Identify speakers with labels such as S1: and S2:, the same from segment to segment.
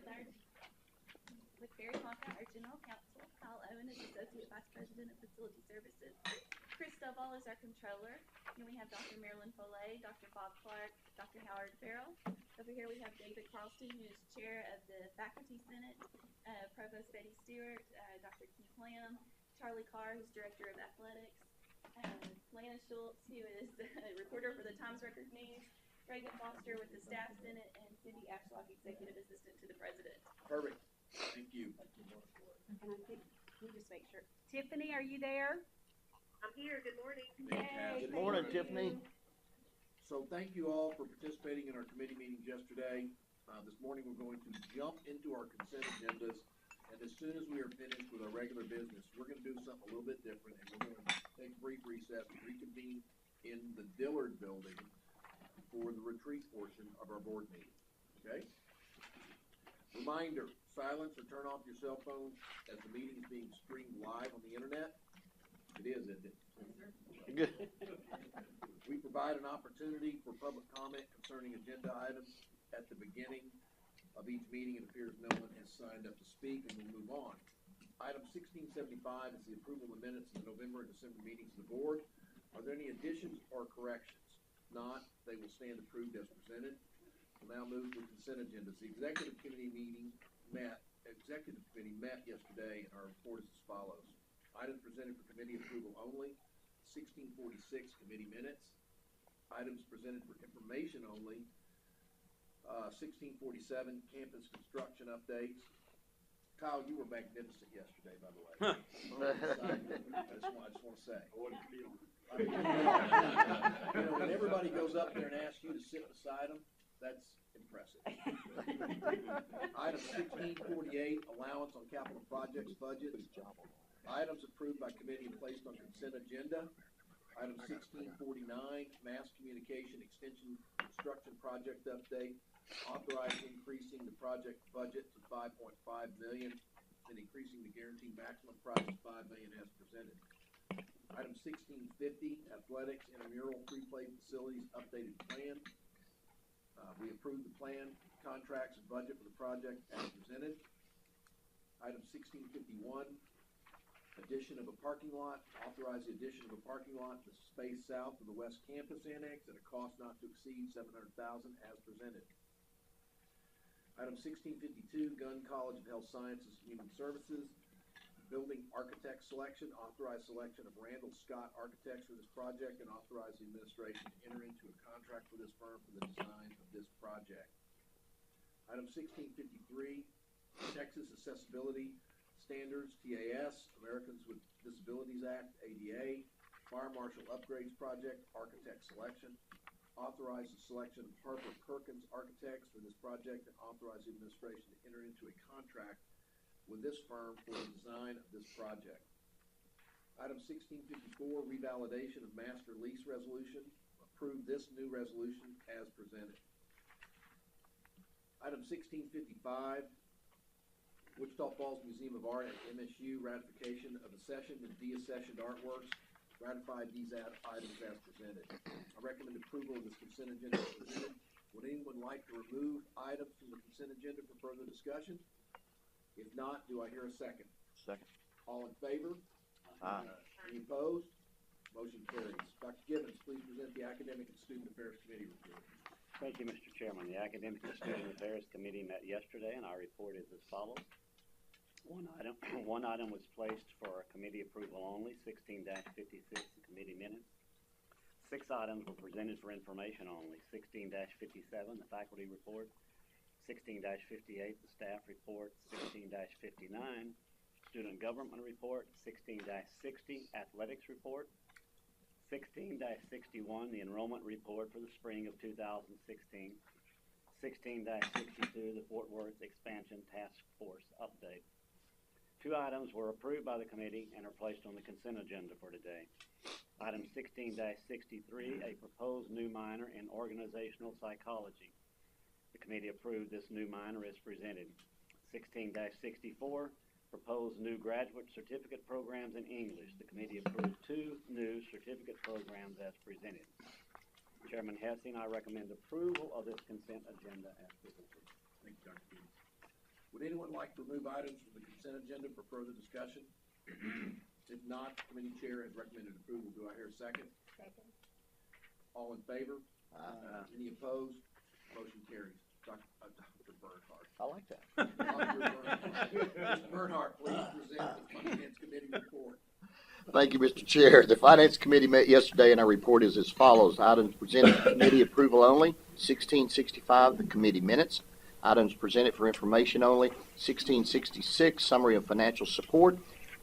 S1: with Barry Honka, our General Counsel, Kyle Owen is Associate Vice President of Facility Services, Chris Stovall is our Controller, and we have Dr. Marilyn Foley, Dr. Bob Clark, Dr. Howard Farrell. Over here we have David Carlston, who is Chair of the Faculty Senate, Provost Betty Stewart, Dr. Keith Lamb, Charlie Carr, who's Director of Athletics, Lana Schultz, who is the reporter for the Times Record News, Reagan Foster with the Staff Senate, and Cindy Ashlock, Executive Assistant to the President.
S2: Perfect. Thank you.
S1: And I think, let me just make sure. Tiffany, are you there?
S3: I'm here. Good morning.
S2: Fantastic.
S4: Good morning, Tiffany.
S2: So thank you all for participating in our committee meetings yesterday. This morning we're going to jump into our consent agendas, and as soon as we are finished with our regular business, we're going to do something a little bit different, and we're going to take a brief recess and reconvene in the Dillard building for the retreat portion of our board meeting. Okay? Reminder, silence or turn off your cell phones as the meeting is being streamed live on the internet. It is, isn't it?
S4: Good.
S2: We provide an opportunity for public comment concerning agenda items at the beginning of each meeting. It appears no one has signed up to speak, and we'll move on. Item 1675 is the approval of the minutes of the November and December meetings of the board. Are there any additions or corrections? If not, they will stand approved as presented. We'll now move to consent agendas. The executive committee met yesterday, and our report is as follows. Items presented for committee approval only, 1646 committee minutes. Items presented for information only, 1647 campus construction updates. Kyle, you were magnificent yesterday, by the way. I just want to say. When everybody goes up there and asks you to sit beside them, that's impressive. Item 1648, allowance on capital projects budget. Items approved by committee and placed on consent agenda. Item 1649, mass communication extension construction project update. Authorized increasing the project budget to $5.5 million and increasing the guaranteed maximum price to $5 million as presented. Item 1650, athletics intramural free play facilities updated plan. We approved the plan, contracts, and budget for the project as presented. Item 1651, addition of a parking lot. Authorize the addition of a parking lot to space south of the West Campus Annex at a cost not to exceed $700,000 as presented. Item 1652, Gunn College of Health Sciences and Human Services. Building architect selection. Authorize selection of Randall Scott Architects for this project and authorize the administration to enter into a contract with this firm for the design of this project. Item 1653, Texas Accessibility Standards, TAS, Americans with Disabilities Act, ADA, Fire Marshal Upgrades Project, Architect Selection. Authorize the selection of Harper Perkins Architects for this project and authorize the administration to enter into a contract with this firm for the design of this project. Item 1654, revalidation of master lease resolution. Approve this new resolution as presented. Item 1655, Wichita Falls Museum of Art at MSU, ratification of accession and deaccessioned artworks. Ratified these items as presented. I recommend approval of this consent agenda as presented. Would anyone like to remove items from the consent agenda for further discussion? If not, do I hear a second?
S4: Second.
S2: All in favor?
S4: Aye.
S2: Any opposed? Motion carries. Dr. Gibbons, please present the Academic and Student Affairs Committee report.
S5: Thank you, Mr. Chairman. The Academic and Student Affairs Committee met yesterday, and our report is as follows. One item was placed for committee approval only, 16-56, the committee minutes. 6 items were presented for information only, 16-57, the faculty report, 16-58, the staff report, 16-59, student government report, 16-60, athletics report, 16-61, the enrollment report for the spring of 2016, 16-62, the Fort Worth Expansion Task Force update. 2 items were approved by the committee and are placed on the consent agenda for today. Item 16-63, a proposed new minor in organizational psychology. The committee approved this new minor as presented. 16-64, proposed new graduate certificate programs in English. The committee approved 2 new certificate programs as presented. Chairman Hesse and I recommend approval of this consent agenda as presented.
S2: Thank you, Dr. Gibbons. anyone like to remove items from the consent agenda for further discussion? If not, committee chair has recommended approval. Do I hear a second?
S6: Second.
S2: All in favor?
S4: Aye.
S2: Any opposed? Motion carries. Dr. Bernhardt.
S4: I like that.
S2: Mr. Bernhardt, please present the Finance Committee report.
S4: Thank you, Mr. Chair. The Finance Committee met yesterday, and our report is as follows. Items presented for committee approval only, 1665, the committee minutes. Items presented for information only, 1666, summary of financial support,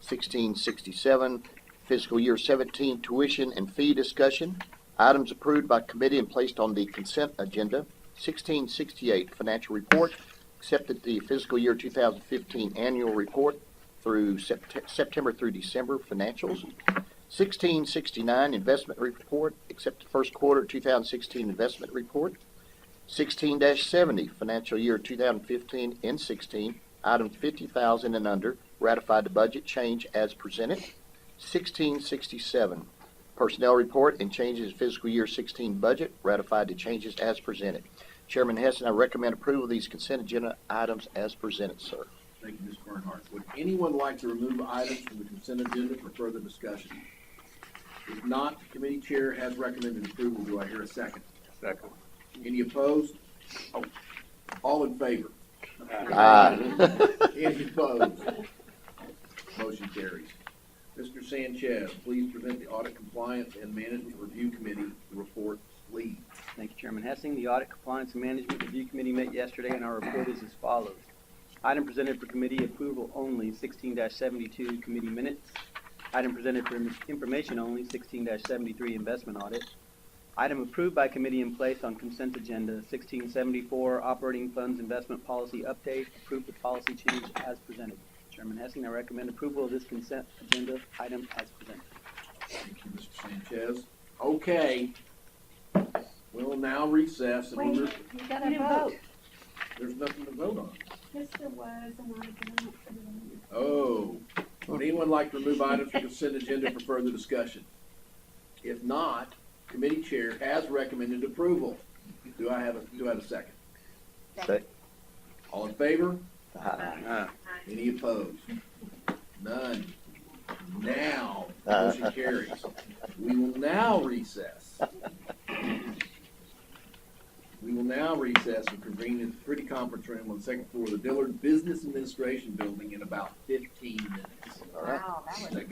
S4: 1667, fiscal year 17 tuition and fee discussion. Items approved by committee and placed on the consent agenda, 1668, financial report, accepted the fiscal year 2015 annual report through September through December financials. 1669, investment report, accepted first quarter 2016 investment report. 16-70, financial year 2015 and 16, items 50,000 and under, ratified the budget change as presented. 1667, personnel report and changes fiscal year 16 budget, ratified the changes as presented. Chairman Hess, I recommend approval of these consent agenda items as presented, sir.
S2: Thank you, Mr. Bernhardt. Would anyone like to remove items from the consent agenda for further discussion? If not, the committee chair has recommended approval. Do I hear a second?
S4: Second.
S2: Any opposed? All in favor?
S4: Aye.
S2: Any opposed? Motion carries. Mr. Sanchez, please present the Audit Compliance and Management Review Committee report, please.
S7: Thank you, Chairman Hessing. The Audit Compliance and Management Review Committee met yesterday, and our report is as follows. Item presented for committee approval only, 16-72 committee minutes. Item presented for information only, 16-73 investment audit. Item approved by committee and placed on consent agenda, 1674 operating funds investment policy update, approved the policy change as presented. Chairman Hessing, I recommend approval of this consent agenda item as presented.
S2: Thank you, Mr. Sanchez. Okay. We'll now recess. And
S6: Wait, you gotta vote.
S2: There's nothing to vote on.
S6: Yes, there was, and I did not put it in.
S2: Oh. Would anyone like to remove items from the consent agenda for further discussion? If not, committee chair has recommended approval. Do I have a second?
S4: Second.
S2: All in favor?
S4: Aye.
S2: Any opposed? None. Now, motion carries. We will now recess. We will now recess and convene in the pretty conference room on the second floor of the Dillard Business Administration Building in about 15 minutes.
S4: All right.
S6: Wow, that was.
S2: Is that good?